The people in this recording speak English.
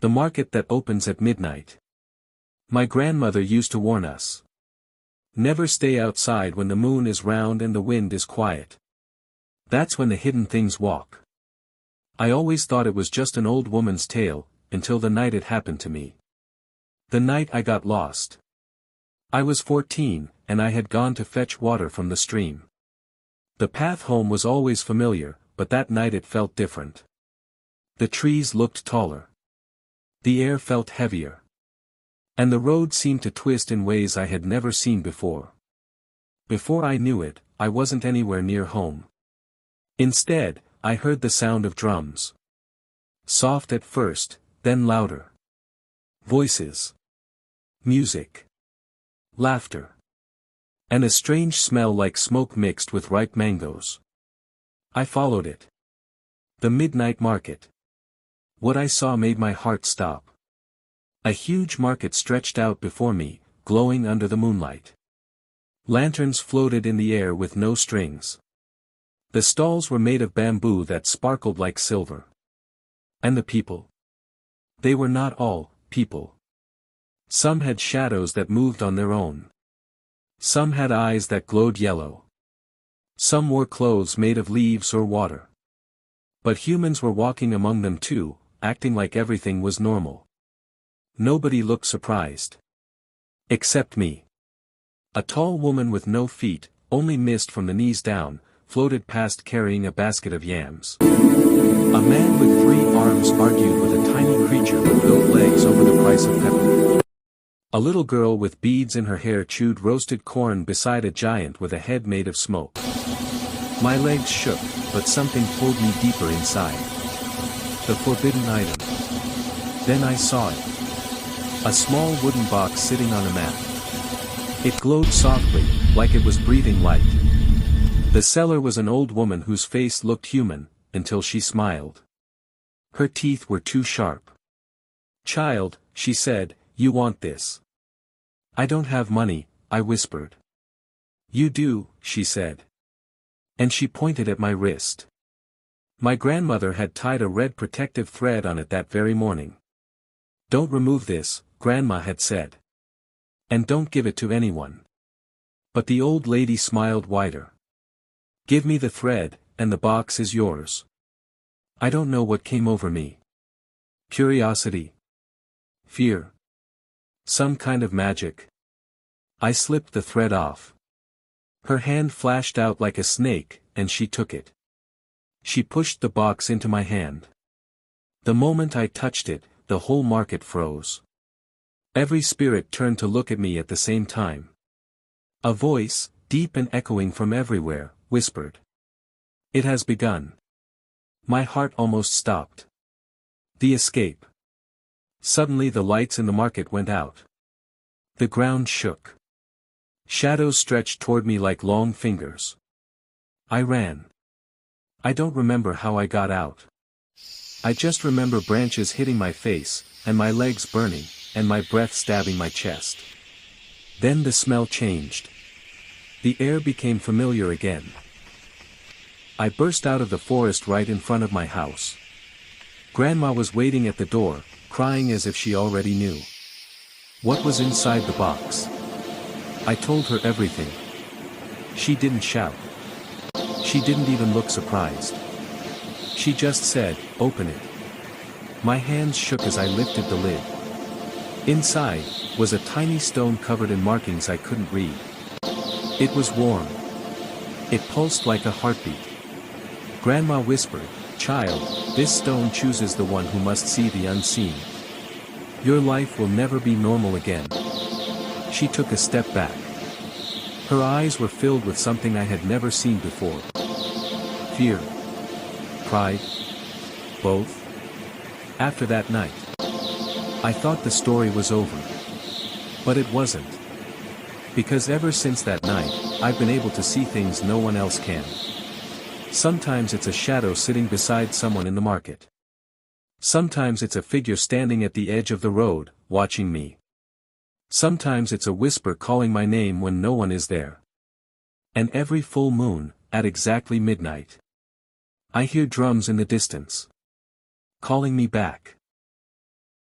The market that opens at midnight. My grandmother used to warn us. Never stay outside when the moon is round and the wind is quiet. That's when the hidden things walk. I always thought it was just an old woman's tale, until the night it happened to me. The night I got lost. I was 14, and I had gone to fetch water from the stream. The path home was always familiar, but that night it felt different. The trees looked taller. The air felt heavier. And the road seemed to twist in ways I had never seen before. Before I knew it, I wasn't anywhere near home. Instead, I heard the sound of drums. Soft at first, then louder. Voices. Music. Laughter. And a strange smell like smoke mixed with ripe mangoes. I followed it. The midnight market. What I saw made my heart stop. A huge market stretched out before me, glowing under the moonlight. Lanterns floated in the air with no strings. The stalls were made of bamboo that sparkled like silver. And the people? They were not all people. Some had shadows that moved on their own. Some had eyes that glowed yellow. Some wore clothes made of leaves or water. But humans were walking among them too, acting like everything was normal. Nobody looked surprised. Except me. A tall woman with no feet, only mist from the knees down, floated past carrying a basket of yams. A man with 3 arms argued with a tiny creature with built legs over the price of pepper. A little girl with beads in her hair chewed roasted corn beside a giant with a head made of smoke. My legs shook, but something pulled me deeper inside. The forbidden item. Then I saw it. A small wooden box sitting on a mat. It glowed softly, like it was breathing light. The seller was an old woman whose face looked human, until she smiled. Her teeth were too sharp. "Child," she said, "you want this." "I don't have money," I whispered. "You do," she said. And she pointed at my wrist. My grandmother had tied a red protective thread on it that very morning. "Don't remove this," Grandma had said. "And don't give it to anyone." But the old lady smiled wider. "Give me the thread, and the box is yours." I don't know what came over me. Curiosity. Fear. Some kind of magic. I slipped the thread off. Her hand flashed out like a snake, and she took it. She pushed the box into my hand. The moment I touched it, the whole market froze. Every spirit turned to look at me at the same time. A voice, deep and echoing from everywhere, whispered. "It has begun." My heart almost stopped. The escape. Suddenly the lights in the market went out. The ground shook. Shadows stretched toward me like long fingers. I ran. I don't remember how I got out. I just remember branches hitting my face, and my legs burning, and my breath stabbing my chest. Then the smell changed. The air became familiar again. I burst out of the forest right in front of my house. Grandma was waiting at the door, crying as if she already knew. What was inside the box? I told her everything. She didn't shout. She didn't even look surprised. She just said, "Open it." My hands shook as I lifted the lid. Inside was a tiny stone covered in markings I couldn't read. It was warm. It pulsed like a heartbeat. Grandma whispered, "Child, this stone chooses the one who must see the unseen. Your life will never be normal again." She took a step back. Her eyes were filled with something I had never seen before. Fear. Pride. Both. After that night, I thought the story was over. But it wasn't. Because ever since that night, I've been able to see things no one else can. Sometimes it's a shadow sitting beside someone in the market. Sometimes it's a figure standing at the edge of the road, watching me. Sometimes it's a whisper calling my name when no one is there. And every full moon, at exactly midnight, I hear drums in the distance, calling me back.